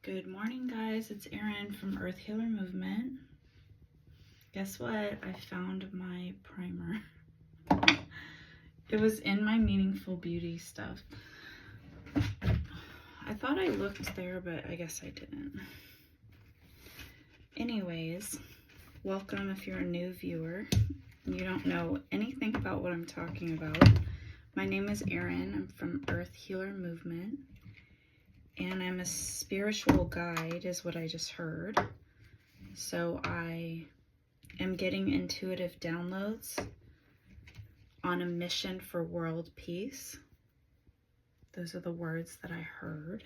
Good morning, guys. It's Erin from Earth Healer Movement. Guess what? I found my primer. It was in my Meaningful Beauty stuff. I thought I looked there, but I guess I didn't. Anyways, welcome if you're a new viewer and you don't know anything about what I'm talking about. My name is Erin. I'm from Earth Healer Movement. And I'm a spiritual guide, is what I just heard. So I am getting intuitive downloads on a mission for world peace. Those are the words that I heard.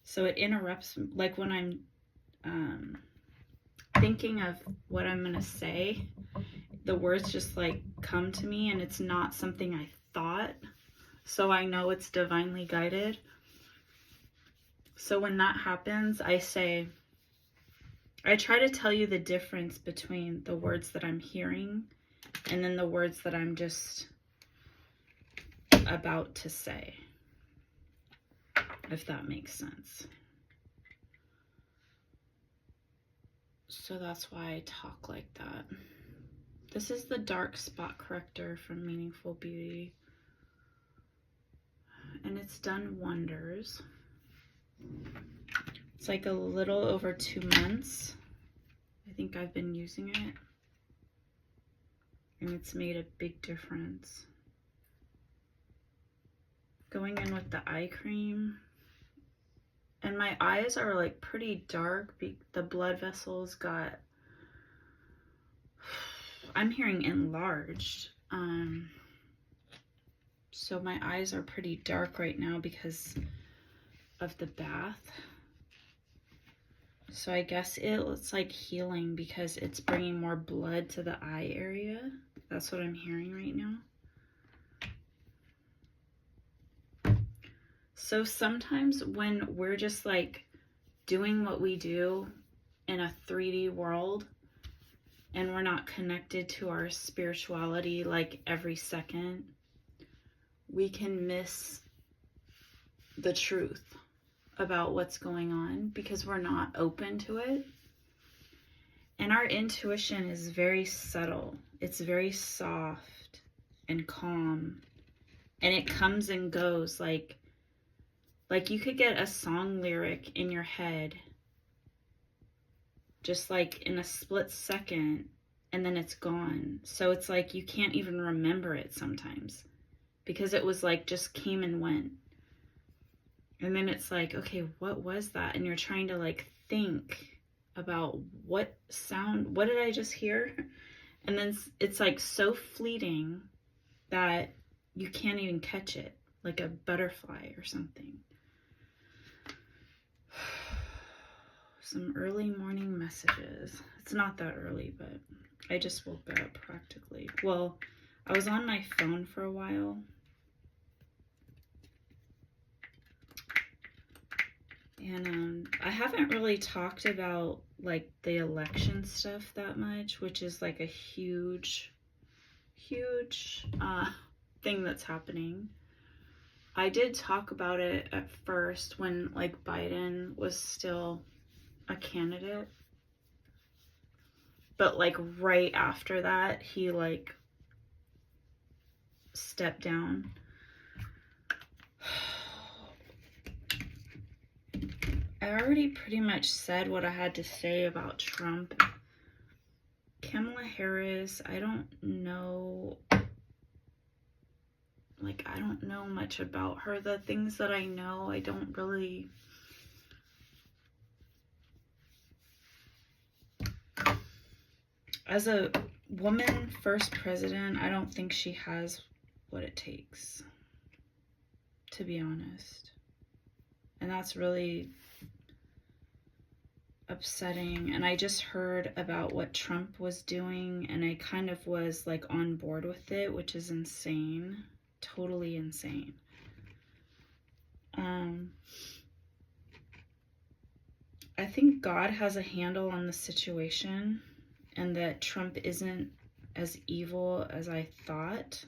So it interrupts, like when I'm thinking of what I'm going to say, the words just like come to me and it's not something I thought. So I know it's divinely guided. So when that happens, I try to tell you the difference between the words that I'm hearing and then the words that I'm just about to say, if that makes sense. So that's why I talk like that. This is the dark spot corrector from Meaningful Beauty, and it's done wonders. It's like a little over 2 months. I think I've been using it. And it's made a big difference. Going in with the eye cream. And my eyes are like pretty dark. The blood vessels got, I'm hearing enlarged. So my eyes are pretty dark right now because of the bath. So I guess it's like healing because it's bringing more blood to the eye area. That's what I'm hearing right now. So sometimes when we're just like doing what we do in a 3D world and we're not connected to our spirituality like every second, we can miss the truth about what's going on because we're not open to it. And our intuition is very subtle. It's very soft and calm. And it comes and goes like you could get a song lyric in your head just like in a split second and then it's gone. So it's like you can't even remember it sometimes because it was like just came and went. And then it's like, okay, what was that? And you're trying to like think about what did I just hear? And then it's like so fleeting that you can't even catch it, like a butterfly or something. Some early morning messages. It's not that early, but I just woke up practically. Well, I was on my phone for a while. And I haven't really talked about like the election stuff that much, which is like a huge thing that's happening. I did talk about it at first when like Biden was still a candidate. But like right after that, he like stepped down. I already pretty much said what I had to say about Trump. Kamala Harris, I don't know much about her. The things that I know, I don't really... As a woman first president, I don't think she has what it takes, to be honest. And that's really upsetting. And I just heard about what Trump was doing and I kind of was like on board with it, which is insane. Totally insane. I think God has a handle on the situation and that Trump isn't as evil as I thought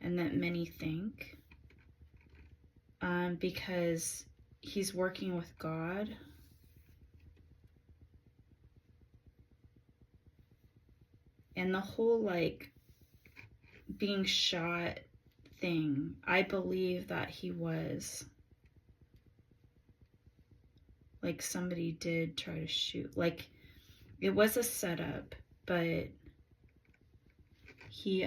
and that many think. Because he's working with God. And the whole like being shot thing, I believe that he was, like, somebody did try to shoot. Like, it was a setup, but he,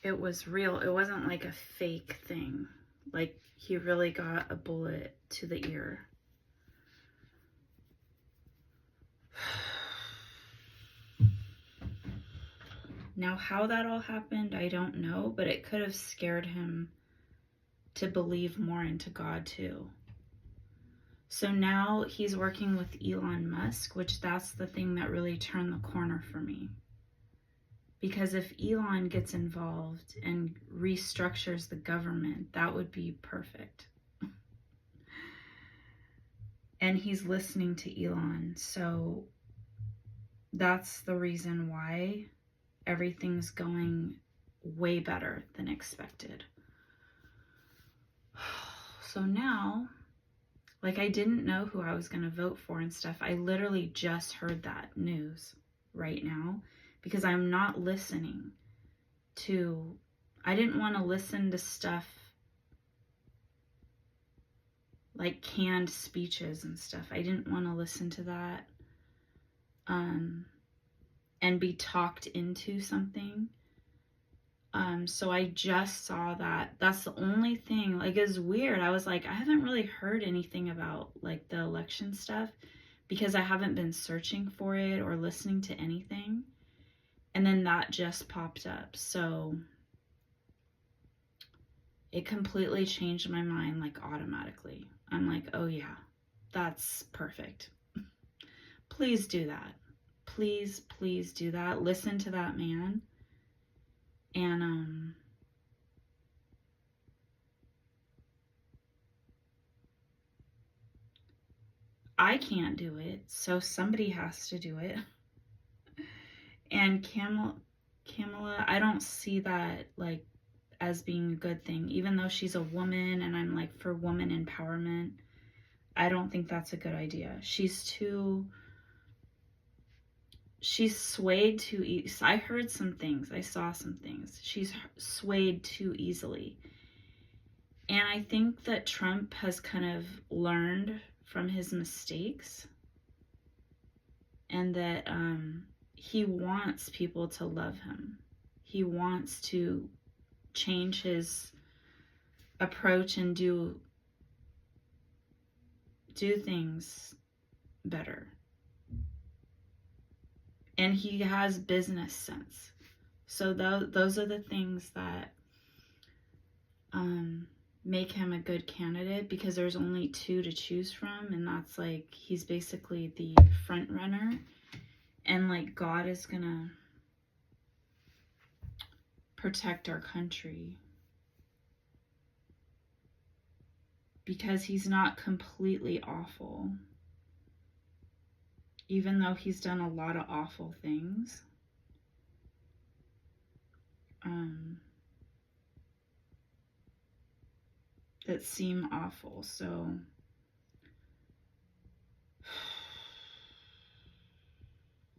it was real. It wasn't like a fake thing. Like, he really got a bullet to the ear. Now, how that all happened, I don't know, but it could have scared him to believe more into God too. So now he's working with Elon Musk, which that's the thing that really turned the corner for me. Because if Elon gets involved and restructures the government, that would be perfect. And he's listening to Elon, so that's the reason why everything's going way better than expected. So now, like, I didn't know who I was going to vote for and stuff. I literally just heard that news right now because I'm not listening to, I didn't want to listen to stuff like canned speeches and stuff. I didn't want to listen to that and be talked into something. So I just saw that. That's the only thing. Like, it was weird. I was like, I haven't really heard anything about like the election stuff because I haven't been searching for it or listening to anything. And then that just popped up. So it completely changed my mind, like, automatically. I'm like, oh yeah, that's perfect. Please do that. Please, please do that. Listen to that man. And I can't do it, so somebody has to do it. And Kamala, I don't see that like as being a good thing, even though she's a woman and I'm like for woman empowerment. I don't think that's a good idea. She's swayed too easily. I heard some things. I saw some things. She's swayed too easily. And I think that Trump has kind of learned from his mistakes. And that he wants people to love him. He wants to change his approach and do things better. And he has business sense. So those are the things that make him a good candidate, because there's only two to choose from, and that's like, he's basically the front runner, and like God is gonna protect our country because he's not completely awful. Even though he's done a lot of awful things. That seem awful. So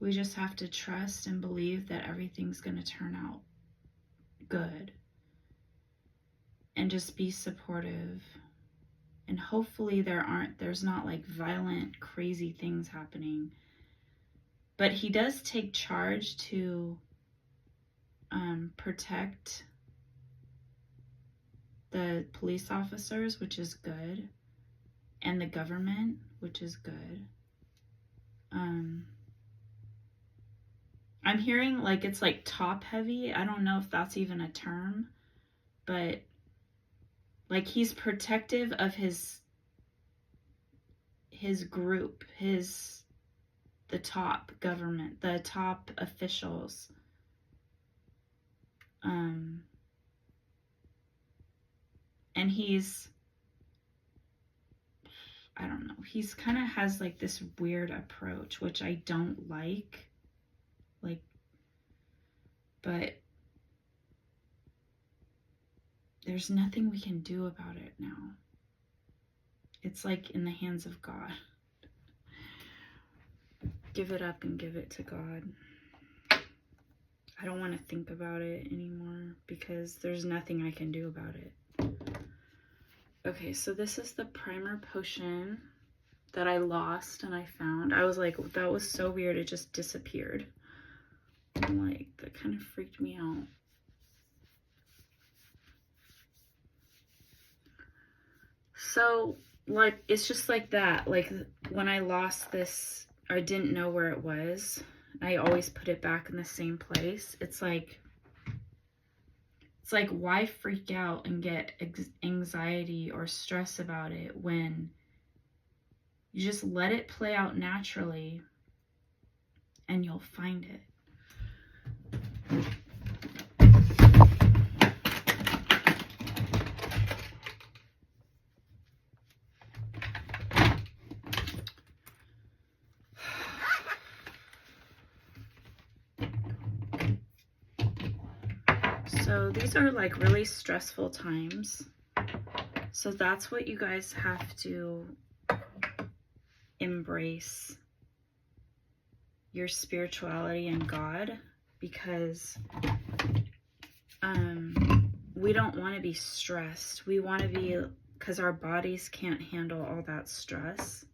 we just have to trust and believe that everything's going to turn out good. And just be supportive. And hopefully there's not like violent, crazy things happening. But he does take charge to protect the police officers, which is good, and the government, which is good. I'm hearing like it's like top heavy. I don't know if that's even a term, but like he's protective of his group, the top government, the top officials. And he's, I don't know, he's kind of has like this weird approach, which I don't like, but there's nothing we can do about it now. It's like in the hands of God. Give it up and give it to God. I don't want to think about it anymore because there's nothing I can do about it. Okay, so this is the primer potion that I lost and I found. I was like, that was so weird. It just disappeared. I'm like, that kind of freaked me out. So, like, it's just like that. Like, when I lost this, I didn't know where it was. I always put it back in the same place. It's like, why freak out and get anxiety or stress about it when you just let it play out naturally and you'll find it. So these are like really stressful times. So that's what you guys have to embrace, your spirituality and God, because we don't want to be stressed. We want to be, because our bodies can't handle all that stress.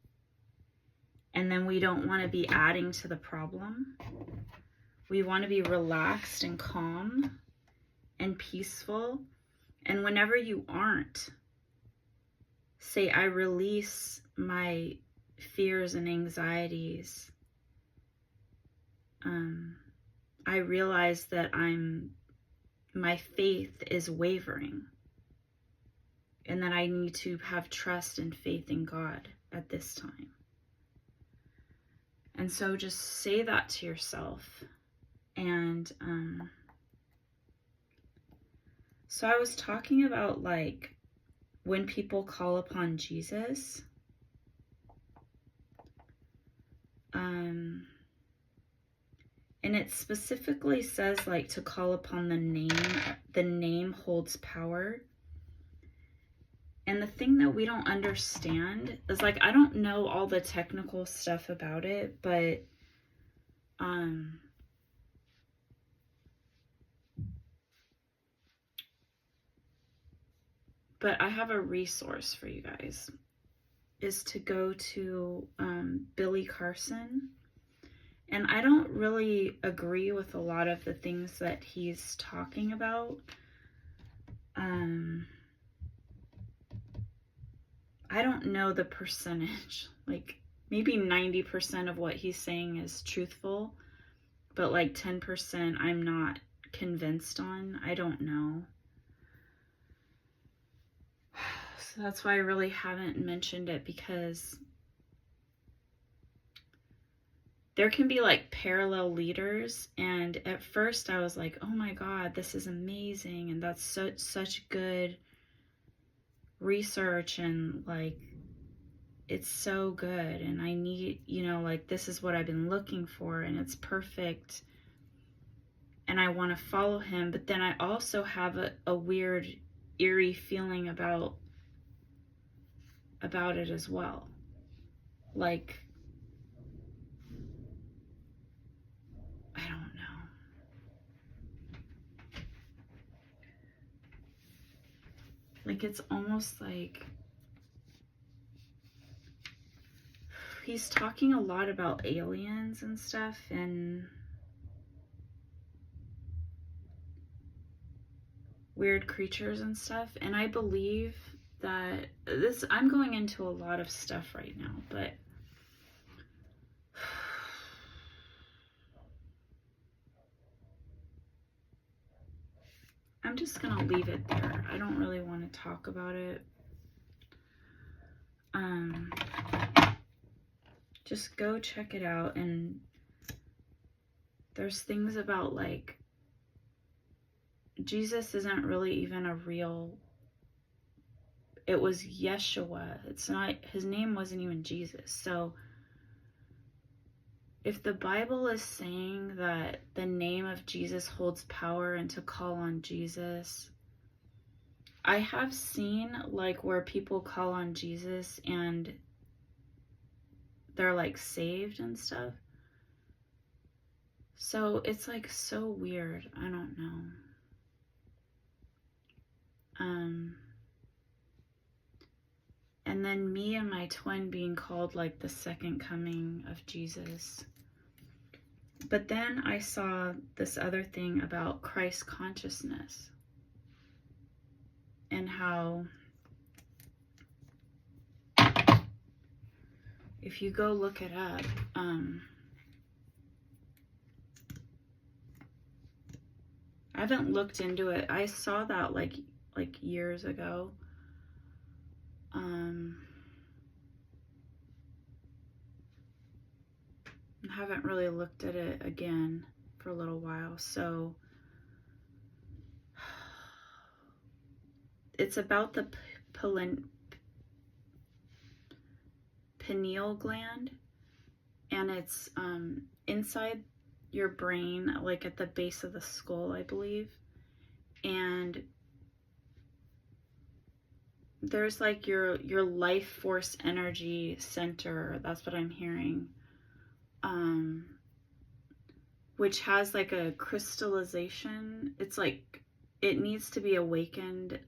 And then we don't want to be adding to the problem. We want to be relaxed and calm and peaceful. And whenever you aren't, say, I release my fears and anxieties. I realize that my faith is wavering and that I need to have trust and faith in God at this time. And so just say that to yourself. And so I was talking about like when people call upon Jesus, and it specifically says like to call upon the name holds power. And the thing that we don't understand is, like, I don't know all the technical stuff about it, but I have a resource for you guys, is to go to Billy Carson. And I don't really agree with a lot of the things that he's talking about. I don't know the percentage, like maybe 90% of what he's saying is truthful, but like 10% I'm not convinced on. I don't know. So that's why I really haven't mentioned it, because there can be like parallel leaders, and at first I was like, oh my God, this is amazing, and that's such good research, and like it's so good, and I need, like, this is what I've been looking for, and it's perfect, and I want to follow him. But then I also have a weird, eerie feeling about it as well. Like, I don't know. Like, it's almost like he's talking a lot about aliens and stuff, and weird creatures and stuff. And I believe that I'm going into a lot of stuff right now, but I'm just gonna leave it there. I don't really want to talk about it. Just go check it out. And there's things about, like, Jesus isn't really even a real, it was Yeshua. It's not, his name wasn't even Jesus. So if the Bible is saying that the name of Jesus holds power and to call on Jesus, I have seen like where people call on Jesus and they're like saved and stuff. So it's like so weird. I don't know. And then me and my twin being called like the second coming of Jesus. But then I saw this other thing about Christ consciousness and how if you go look it up, I haven't looked into it. I saw that like years ago. I haven't really looked at it again for a little while. So it's about the pineal gland, and it's inside your brain, like at the base of the skull, I believe. And there's like your life force energy center. That's what I'm hearing. Which has like a crystallization. It's like it needs to be awakened.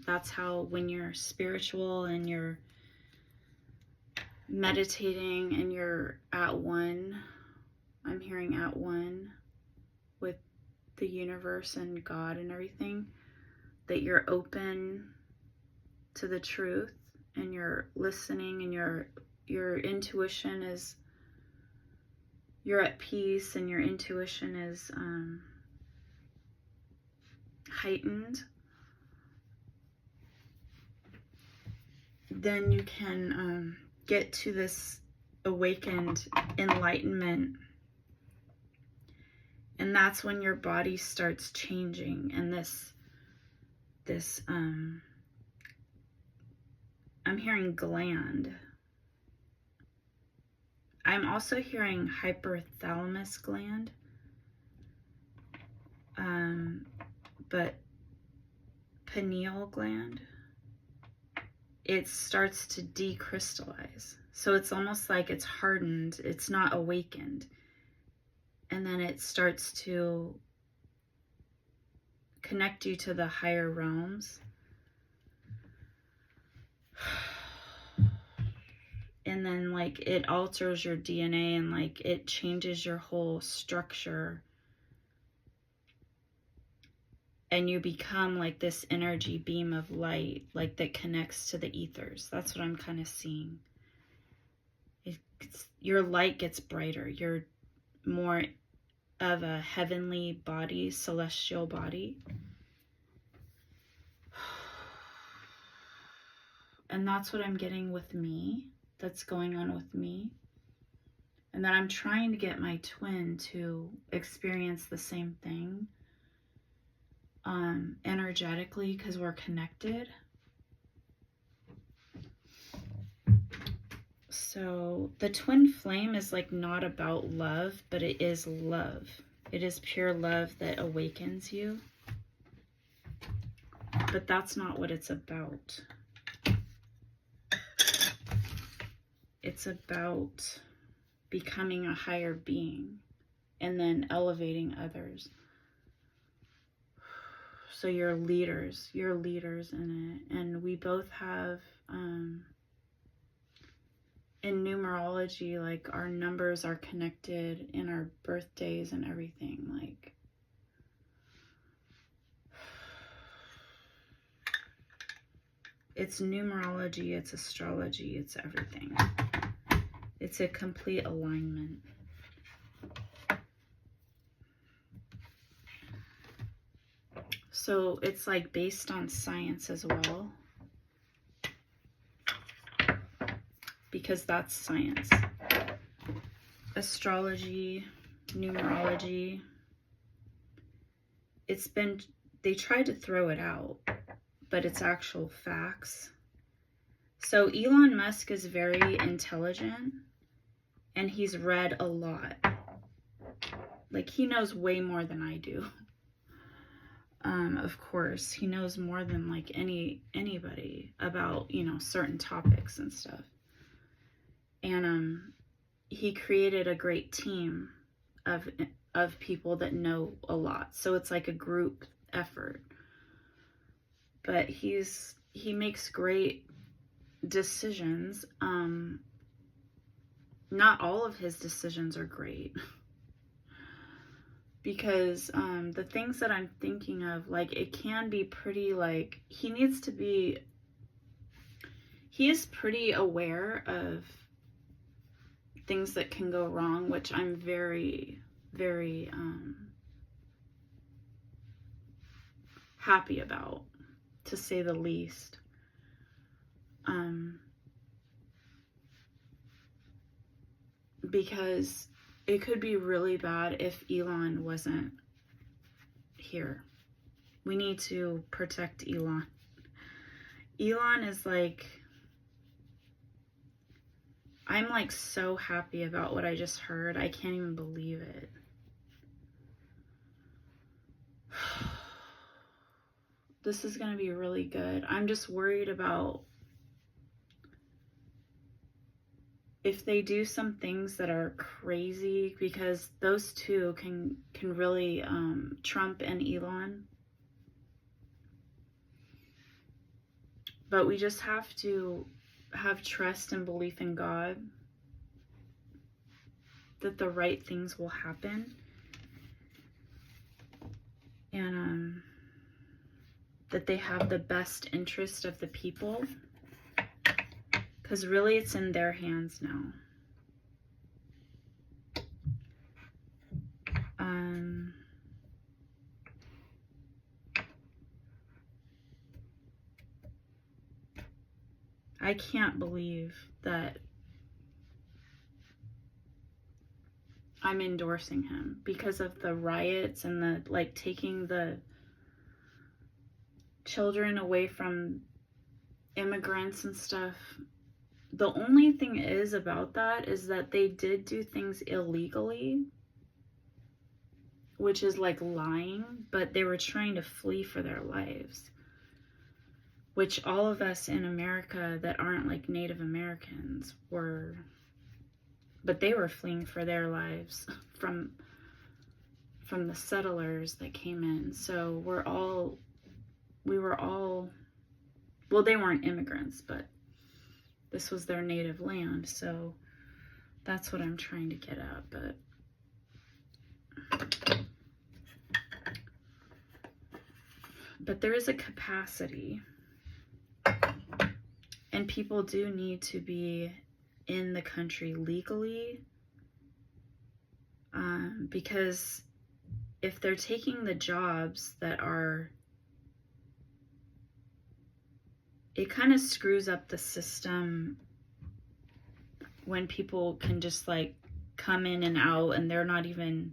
That's how when you're spiritual and you're meditating and you're at one, I'm hearing at one with the universe and God and everything, that you're open to the truth and you're listening and your intuition is, you're at peace and your intuition is heightened, then you can get to this awakened enlightenment. And that's when your body starts changing. And this I'm hearing gland. I'm also hearing hypothalamus gland. But pineal gland, it starts to decrystallize. So it's almost like it's hardened, it's not awakened. And then it starts to connect you to the higher realms. And then like it alters your DNA and like it changes your whole structure. And you become like this energy beam of light, like that connects to the ethers. That's what I'm kind of seeing. Your light gets brighter. You're more of a heavenly body, celestial body. And that's what I'm getting with me. That's going on with me. And that I'm trying to get my twin to experience the same thing. Energetically, because we're connected. So the twin flame is like not about love, but it is love. It is pure love that awakens you. But that's not what it's about. It's about becoming a higher being and then elevating others. So you're leaders in it. And we both have, in numerology, like our numbers are connected in our birthdays and everything. Like, it's numerology, it's astrology, it's everything. It's a complete alignment. So it's like based on science as well, because that's science. Astrology, numerology, they tried to throw it out, but it's actual facts. So Elon Musk is very intelligent and he's read a lot. Like he knows way more than I do. of course, he knows more than like anybody about, you know, certain topics and stuff. And he created a great team of people that know a lot. So it's like a group effort. But he makes great decisions. Not all of his decisions are great. Because the things that I'm thinking of, like, it can be pretty, like, he is pretty aware of things that can go wrong, which I'm very, very happy about, to say the least. Because it could be really bad if Elon wasn't here. We need to protect Elon. Elon is like, I'm like so happy about what I just heard. I can't even believe it. This is going to be really good. I'm just worried about if they do some things that are crazy, because those two can really, Trump and Elon. But we just have to have trust and belief in God that the right things will happen. And that they have the best interest of the people. Because really it's in their hands now. I can't believe that I'm endorsing him because of the riots and the, like, taking the children away from immigrants and stuff. The only thing is about that is that they did do things illegally, which is like lying, but they were trying to flee for their lives, which all of us in America that aren't like Native Americans were, but they were fleeing for their lives from the settlers that came in. So we were all, well, they weren't immigrants, but this was their native land. So that's what I'm trying to get at. But there is a capacity, and people do need to be in the country legally, because if they're taking the jobs that are, it kind of screws up the system when people can just like come in and out and they're not even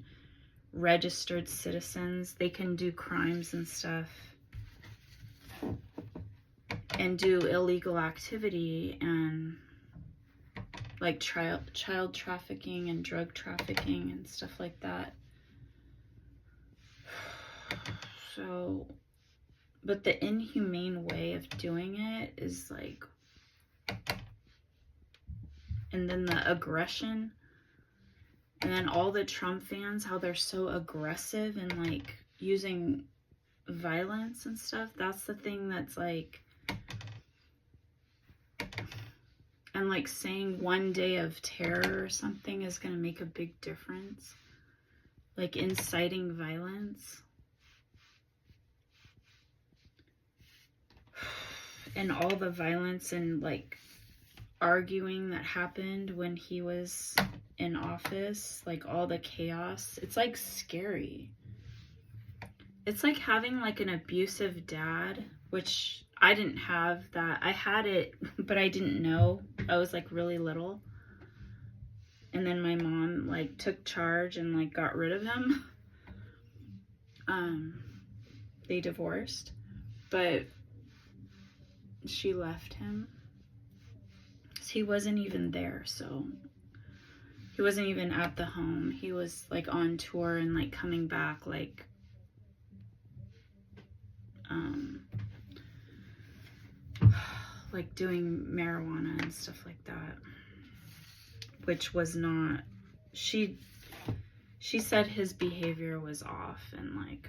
registered citizens. They can do crimes and stuff and do illegal activity and like child trafficking and drug trafficking and stuff like that. So, but the inhumane way of doing it is like, and then the aggression, and then all the Trump fans, how they're so aggressive and like using violence and stuff. That's the thing that's like, and like saying one day of terror or something is going to make a big difference. Like inciting violence. And all the violence and like arguing that happened when he was in office, like all the chaos, it's like scary. It's like having like an abusive dad, which I didn't have that. I had it, but I didn't know. I was like really little. And then my mom like took charge and like got rid of him. They divorced, but she left him. He wasn't even there, so he wasn't even at the home. He was like on tour and like coming back like like doing marijuana and stuff like that, which was not, she said his behavior was off and like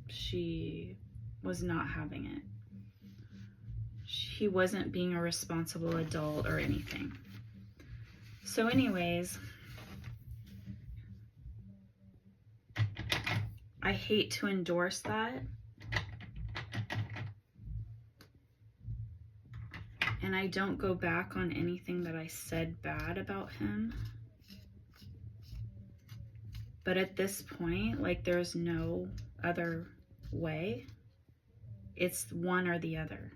she was not having it. He wasn't being a responsible adult or anything. So anyways, I hate to endorse that. And I don't go back on anything that I said bad about him. But at this point, like, there's no other way. It's one or the other.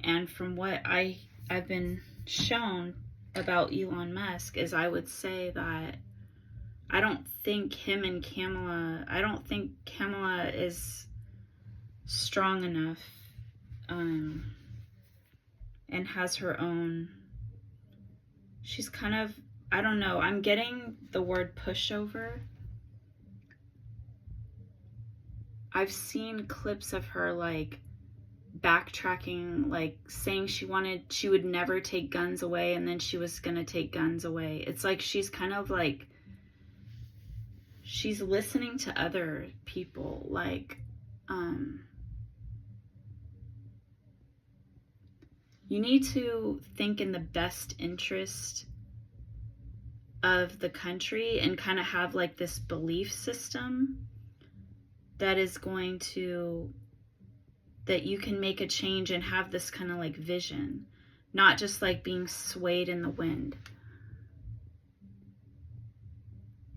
And from what I've been shown about Elon Musk is, I would say that I don't think him and Kamala, I don't think Kamala is strong enough and has her own, she's kind of, I don't know, I'm getting the word pushover. I've seen clips of her like backtracking, like saying she would never take guns away, and then she was gonna take guns away. It's like she's kind of like, she's listening to other people, like, you need to think in the best interest of the country and kind of have like this belief system that is going to, that you can make a change and have this kind of like vision, not just like being swayed in the wind.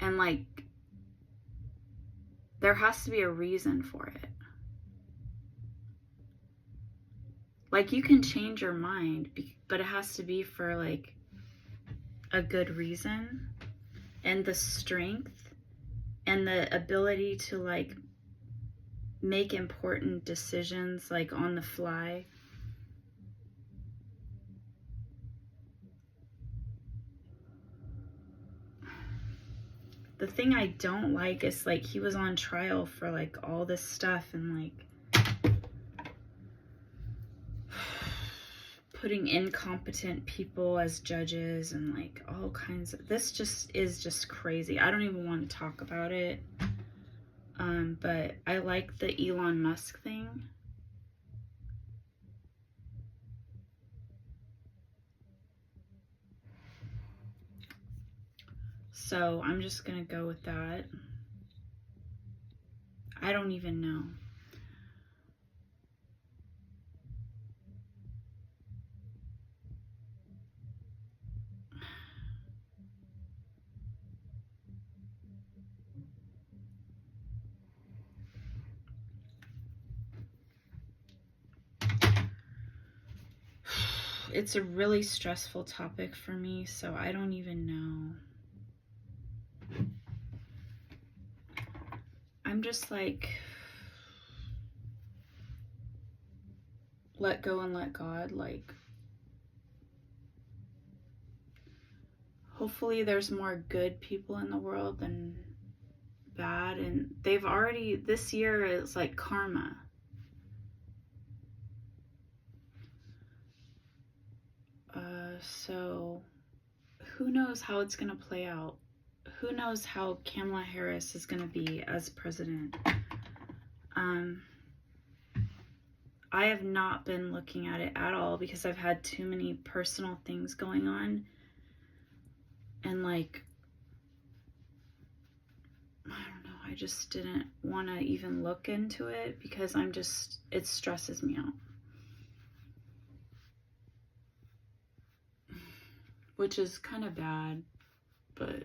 And like, there has to be a reason for it. Like, you can change your mind, but it has to be for like a good reason, and the strength and the ability to like make important decisions like on the fly. The thing I don't like is like, he was on trial for like all this stuff and like putting incompetent people as judges and like all kinds of, this just is just crazy. I don't even want to talk about it. But I like the Elon Musk thing. So I'm just gonna go with that. I don't even know. It's a really stressful topic for me, so I don't even know. I'm just like, let go and let God. Like, hopefully there's more good people in the world than bad. And they've already, this year is like karma. So who knows how it's going to play out? Who knows how Kamala Harris is going to be as president? I have not been looking at it at all because I've had too many personal things going on. And like, I don't know, I just didn't want to even look into it because I'm just, it stresses me out. Which is kind of bad, but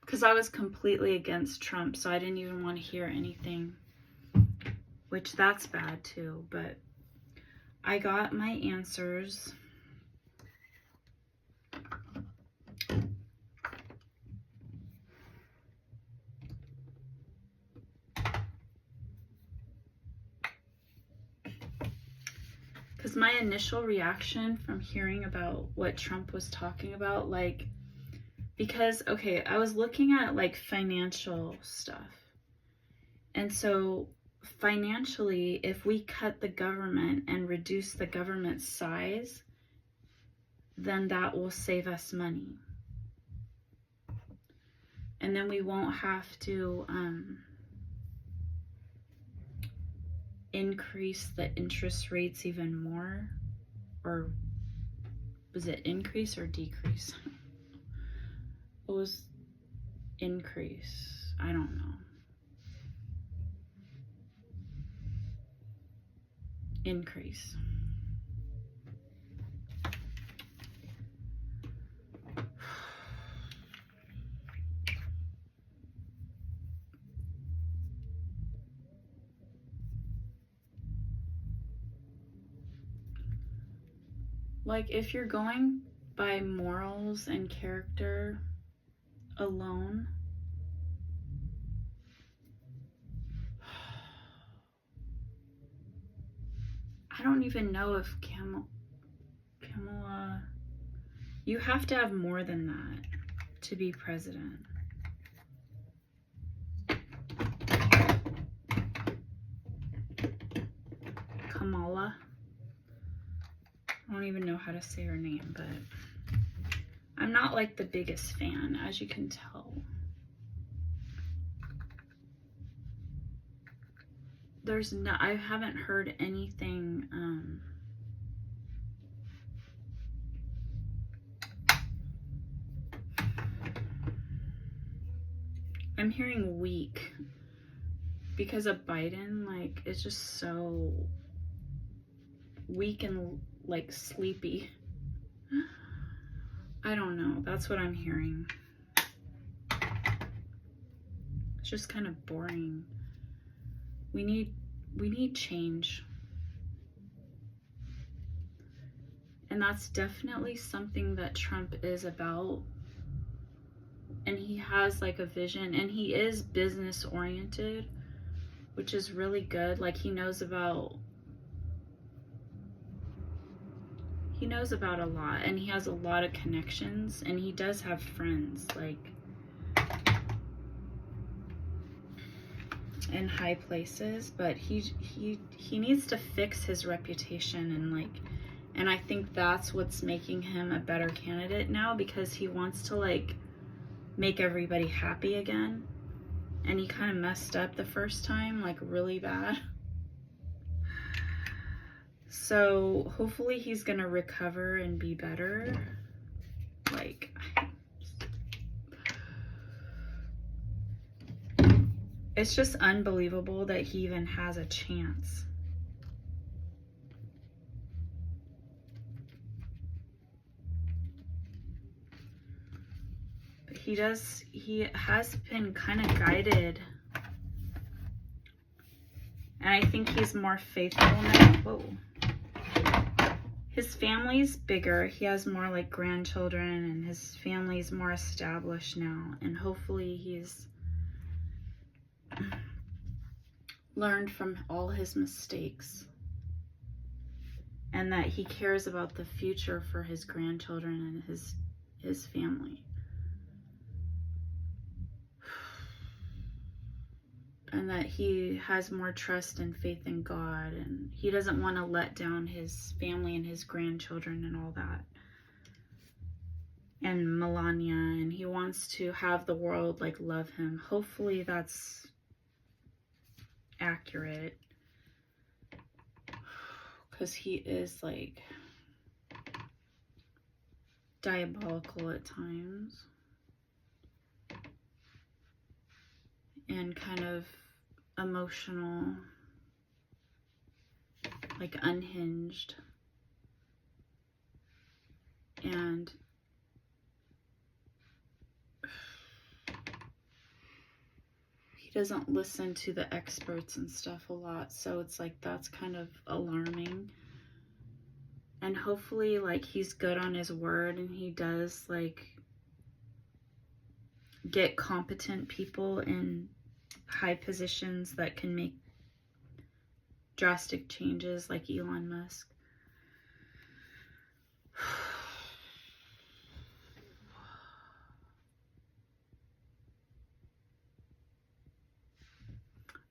because I was completely against Trump, so I didn't even want to hear anything, which that's bad too. But I got my answers. because my initial reaction from hearing about what Trump was talking about, like, because, okay, I was looking at like financial stuff. And so financially, if we cut the government and reduce the government's size, then that will save us money. And then we won't have to increase the interest rates even more. Or was it increase or decrease? It was increase. I don't know. Increase. Like, if you're going by morals and character alone, I don't even know if Kamala, you have to have more than that to be president. Kamala. I don't even know how to say her name, but I'm not like the biggest fan, as you can tell. I haven't heard anything I'm hearing weak because of Biden. Like, it's just so weak and like sleepy. I don't know. That's what I'm hearing. It's just kind of boring. We need change. And that's definitely something that Trump is about. And he has like a vision, and he is business oriented, which is really good. Like, he knows about a lot, and he has a lot of connections, and he does have friends like in high places, but he needs to fix his reputation, and I think that's what's making him a better candidate now, because he wants to like make everybody happy again, and he kind of messed up the first time, like really bad. So hopefully he's gonna recover and be better. Like, it's just unbelievable that he even has a chance. But he has been kind of guided. And I think he's more faithful now. Whoa. His family's bigger. He has more like grandchildren, and his family's more established now. And hopefully he's learned from all his mistakes, and that he cares about the future for his grandchildren and his family. And that he has more trust and faith in God, and he doesn't want to let down his family and his grandchildren and all that. And Melania, and he wants to have the world like love him. Hopefully that's accurate, because he is like diabolical at times, and kind of emotional, like unhinged, and he doesn't listen to the experts and stuff a lot, so it's like that's kind of alarming. And hopefully like he's good on his word, and he does like get competent people in high positions that can make drastic changes, like Elon Musk.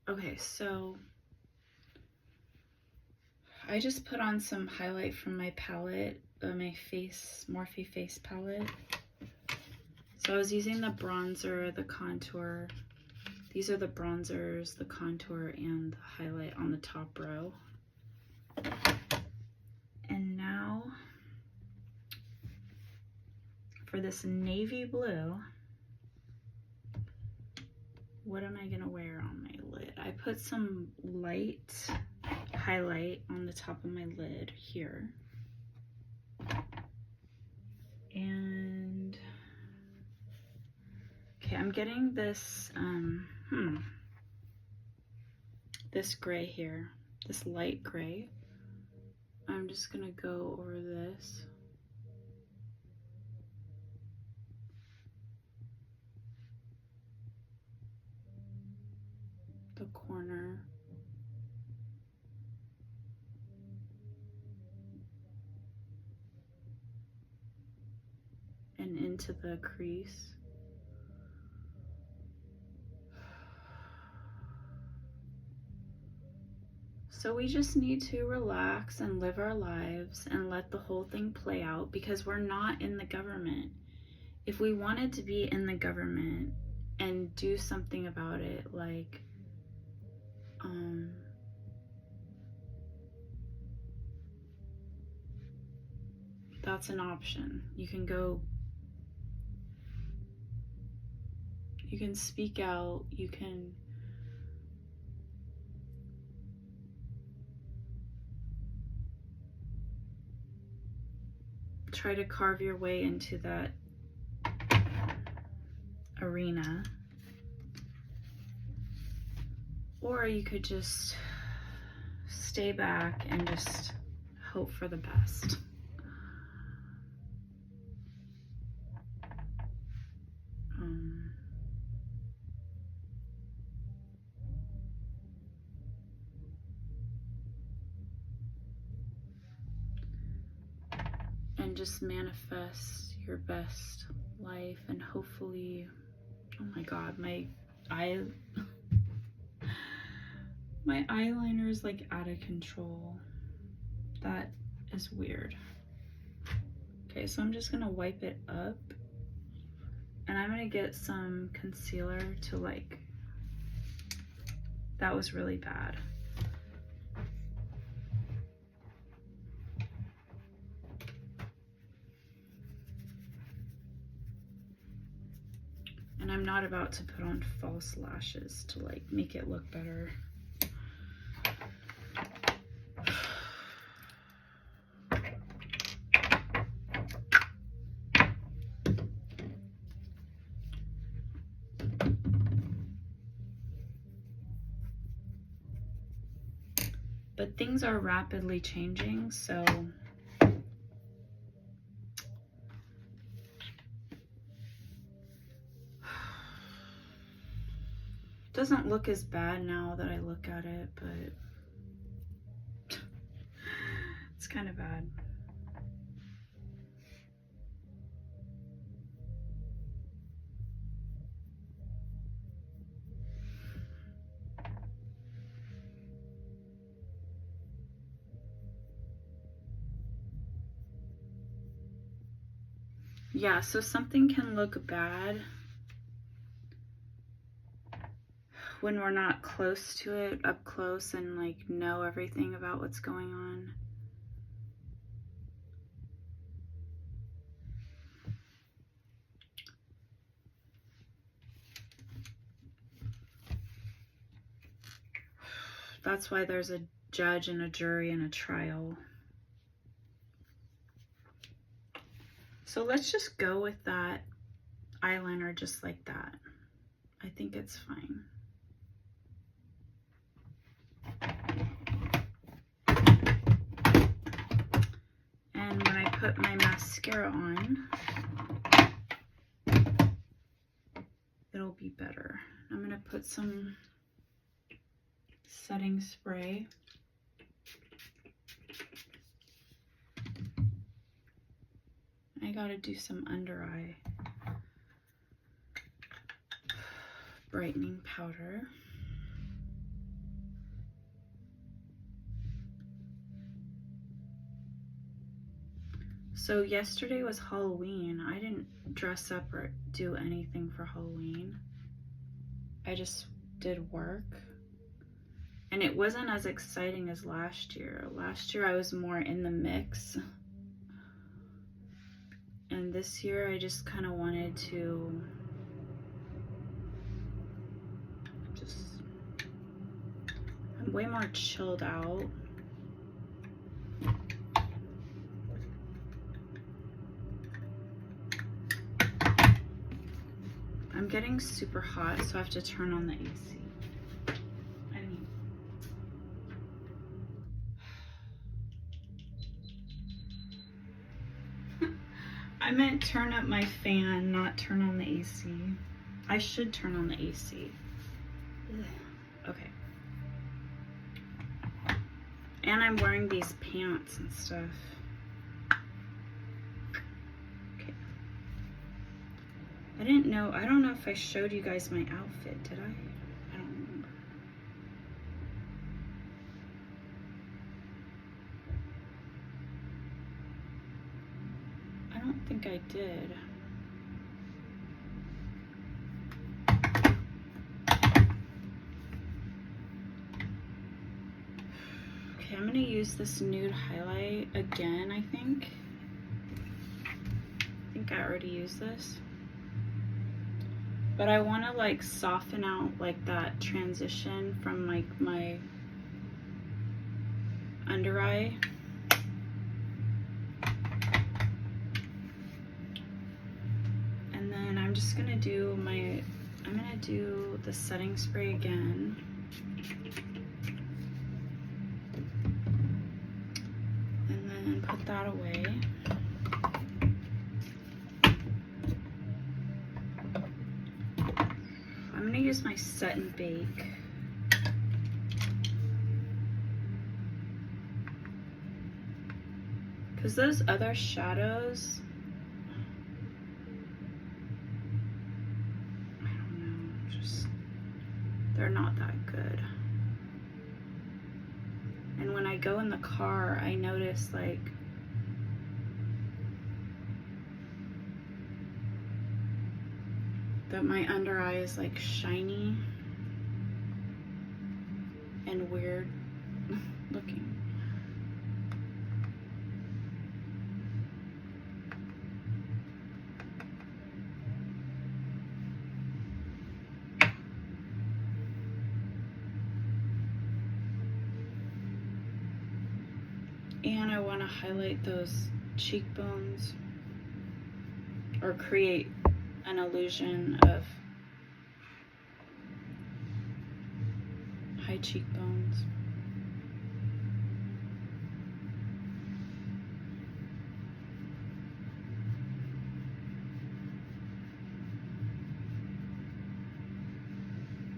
Okay, so I just put on some highlight from my palette, my Morphe face palette. So I was using the bronzer, the contour. These are the bronzers, the contour, and the highlight on the top row. And now for this navy blue, what am I gonna wear on my lid? I put some light highlight on the top of my lid here. And okay, I'm getting this this gray here, this light gray. I'm just gonna go over this. The corner. And into the crease. So we just need to relax and live our lives and let the whole thing play out, because we're not in the government. If we wanted to be in the government and do something about it, like that's an option. You can speak out, you can try to carve your way into that arena, or you could just stay back and just hope for the best. And just manifest your best life, and hopefully, oh my god, my eyeliner is like out of control. That is weird. Okay, so I'm just gonna wipe it up, and I'm gonna get some concealer to like, that was really bad. And I'm not about to put on false lashes to like make it look better. But things are rapidly changing, so doesn't look as bad now that I look at it, but it's kind of bad. Yeah, so something can look bad when we're not close to it, up close, and like know everything about what's going on. That's why there's a judge and a jury and a trial. So let's just go with that eyeliner just like that. I think it's fine. And when I put my mascara on, it'll be better. I'm gonna put some setting spray. I gotta do some under eye brightening powder. So yesterday was Halloween. I didn't dress up or do anything for Halloween. I just did work. And it wasn't as exciting as last year. Last year I was more in the mix. And this year I just kind of wanted to I'm way more chilled out. I'm getting super hot, so I have to turn on the AC. I meant turn up my fan, not turn on the AC. I should turn on the AC. Okay. And I'm wearing these pants and stuff. Okay. I don't know if I showed you guys my outfit, did I? I don't remember. I don't think I did. Okay, I'm gonna use this nude highlight again, I think. I think I already used this. But I wanna like soften out like that transition from like my under eye. And then I'm just gonna do I'm gonna do the setting spray again. And then put that away. I'm gonna use my Set and Bake. Because those other shadows, I don't know, they're not that good. And when I go in the car, I notice like that my under eye is like shiny and weird looking. And I want to highlight those cheekbones or create an illusion of high cheekbones.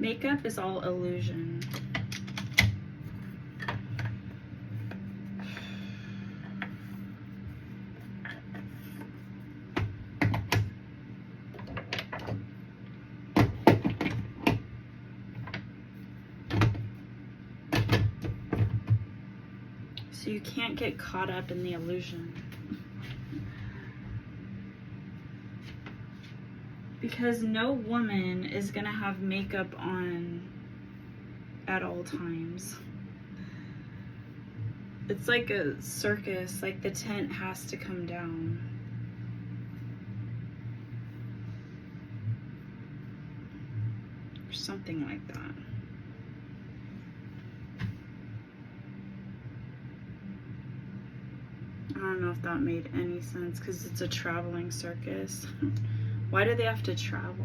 Makeup is all illusion. So you can't get caught up in the illusion. Because no woman is gonna have makeup on at all times. It's like a circus, like the tent has to come down. Or something like that. I don't know if that made any sense because it's a traveling circus. Why do they have to travel?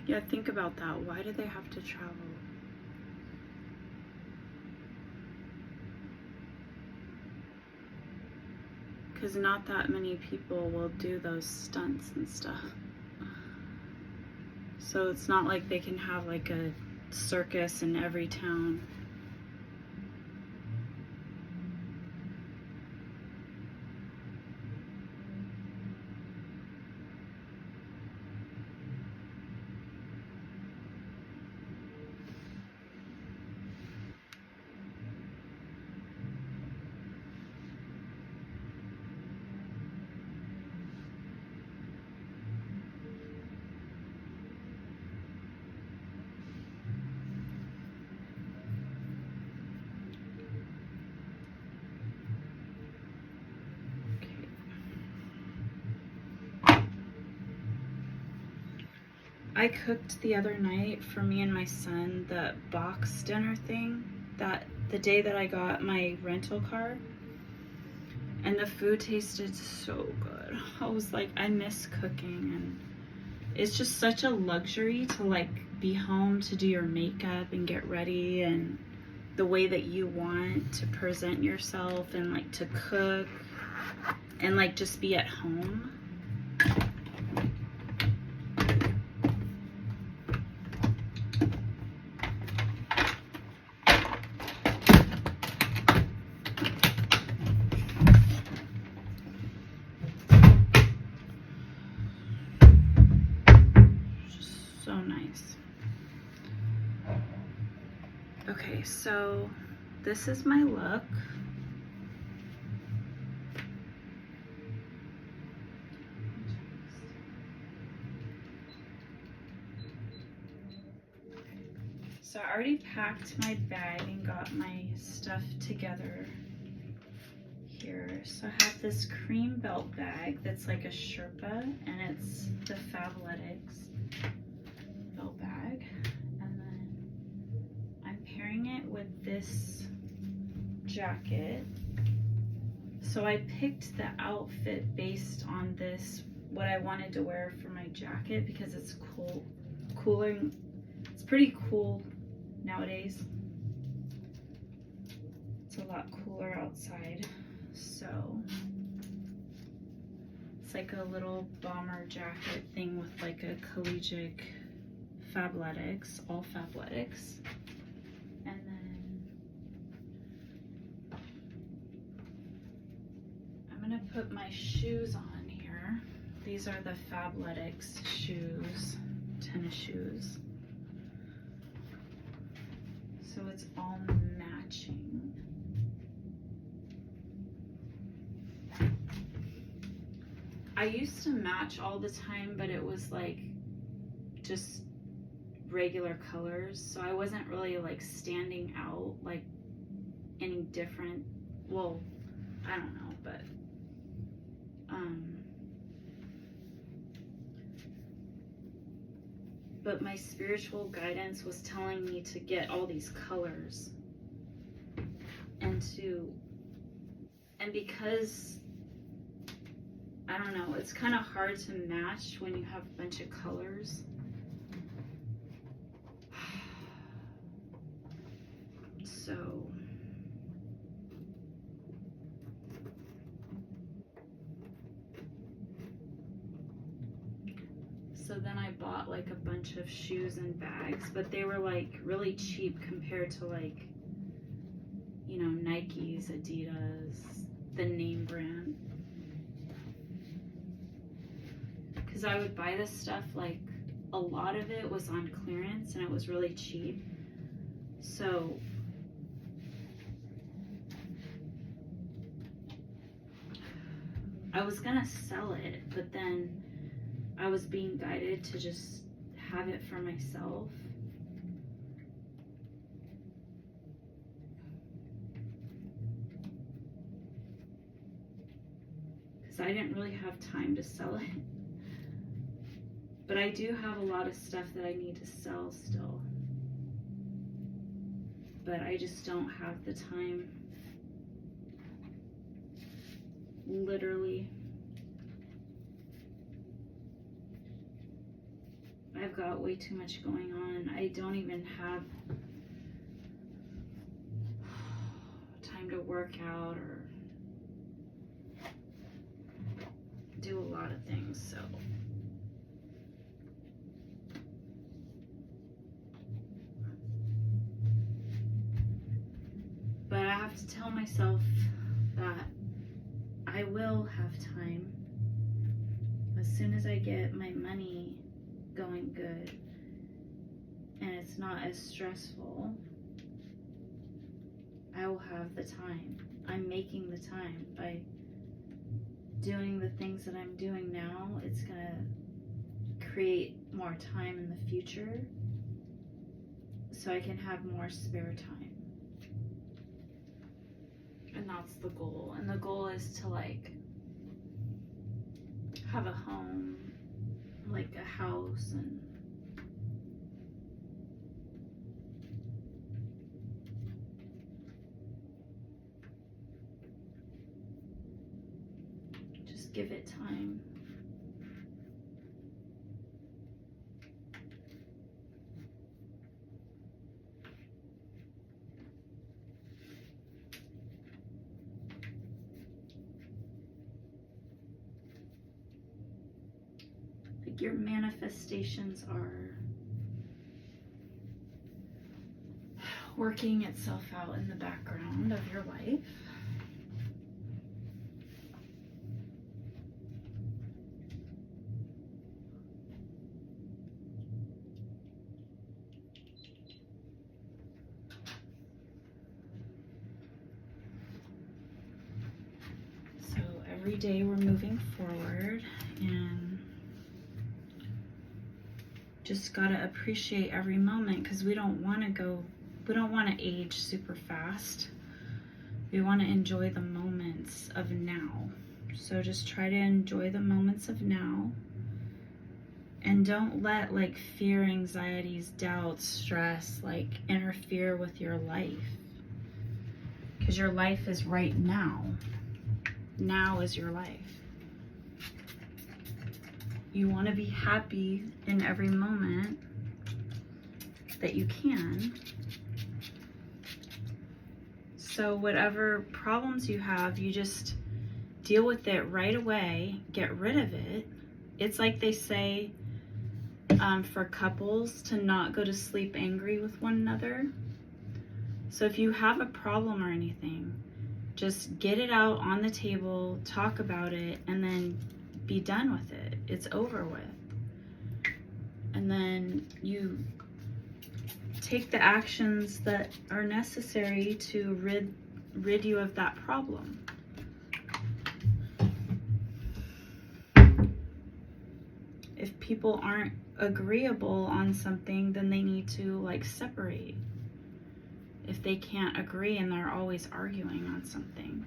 Yeah, think about that. Why do they have to travel? because not that many people will do those stunts and stuff. So it's not like they can have like a circus in every town. I cooked the other night for me and my son the box dinner thing, that the day that I got my rental car, and the food tasted so good. I was like, I miss cooking, and it's just such a luxury to like be home to do your makeup and get ready and the way that you want to present yourself, and like to cook and like just be at home. So nice. Okay, so this is my look. So I already packed my bag and got my stuff together here. So I have this cream belt bag that's like a Sherpa, and it's the Fabletics belt bag. And then I'm pairing it with this jacket. So I picked the outfit based on this, what I wanted to wear for my jacket, because it's cooler. It's pretty cool nowadays. It's a lot cooler outside. So it's like a little bomber jacket thing with like a collegiate Fabletics, all Fabletics. And then I'm gonna put my shoes on here. These are the Fabletics shoes, tennis shoes. So it's all matching. I used to match all the time, but it was like just regular colors, so I wasn't really like standing out like any different. Well, I don't know, but my spiritual guidance was telling me to get all these colors, and because I don't know, it's kind of hard to match when you have a bunch of colors. So then I bought like a bunch of shoes and bags, but they were like really cheap compared to like, you know, Nikes, Adidas, the name brand. Because I would buy this stuff, like a lot of it was on clearance and it was really cheap. So I was gonna sell it, but then I was being guided to just have it for myself. Because I didn't really have time to sell it. But I do have a lot of stuff that I need to sell still. But I just don't have the time. Literally. I've got way too much going on. I don't even have time to work out or lot of things, so. But I have to tell myself that I will have time as soon as I get my money going good and it's not as stressful. I will have the time. I'm making the time by doing the things that I'm doing now. It's gonna create more time in the future so I can have more spare time. And that's the goal. And the goal is to like have a home, like a house, and just give it time. Like your manifestations are working itself out in the background of your life. So every day we're moving forward and just gotta appreciate every moment, because we don't want to age super fast. We want to enjoy the moments of now. So just try to enjoy the moments of now, and don't let like fear, anxieties, doubts, stress like interfere with your life, because your life is right now. Now is your life. You want to be happy in every moment that you can. So whatever problems you have, you just deal with it right away. Get rid of it. It's like they say for couples to not go to sleep angry with one another. So if you have a problem or anything, just get it out on the table, talk about it, and then be done with it. It's over with. And then you take the actions that are necessary to rid you of that problem. If people aren't agreeable on something, then they need to like separate. If they can't agree and they're always arguing on something,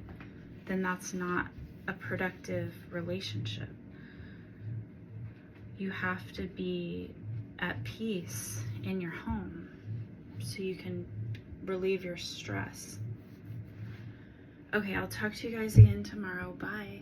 then that's not a productive relationship. You have to be at peace in your home so you can relieve your stress. Okay, I'll talk to you guys again tomorrow. Bye.